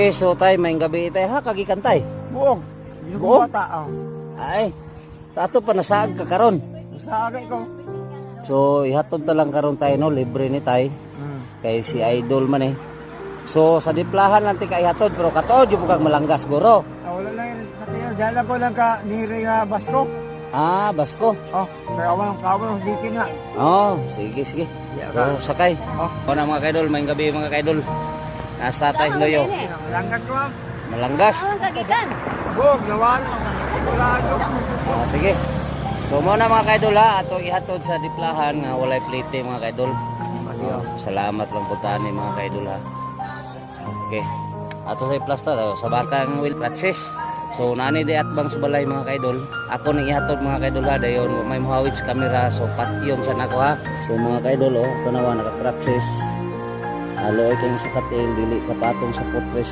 Okay, so tay, may gabi tay ha, kagikan tay. Buong. Buong? Buong bata. Ay, sa ato pa nasaag ka karon. Sa agay ko. So, ihatod ta lang karon tayo no, libre ni tay. Kay si Idol man eh. So, sa diplahan lang ti ka ihatod, pero katood yung kag malanggas guro. Wala lang yun sa tiyo. Dahil ko lang ka niri nga basko. Ah, basko. Oh, kaya awan ng kawan ng dikin nga. Oh, sige, sige. So, sakay. Oh. O na mga kaidol, may gabi mga kaidol. Nas tatay loyo. Langgas ko ma'am. Malanggas. Kagikan. Buong, nawan. Wala ako. Ah, sige. So, mo na mga kaidol ha, ato ihatod sa diplahan nga walay plate mga kaidol. Salamat lang po tani mga kaidol ha. Okay. Ato sa plasta sa bakang wheel pratses. So nani di atbang sa balay mga kaidol. Ako ning ihatod mga kaidol ha dayon may muhawid sa camera so patyom sa nako ha. So mga kaidol oh, tanawa naka pratses. Aloy kayong sa katil dili kapatong sa putres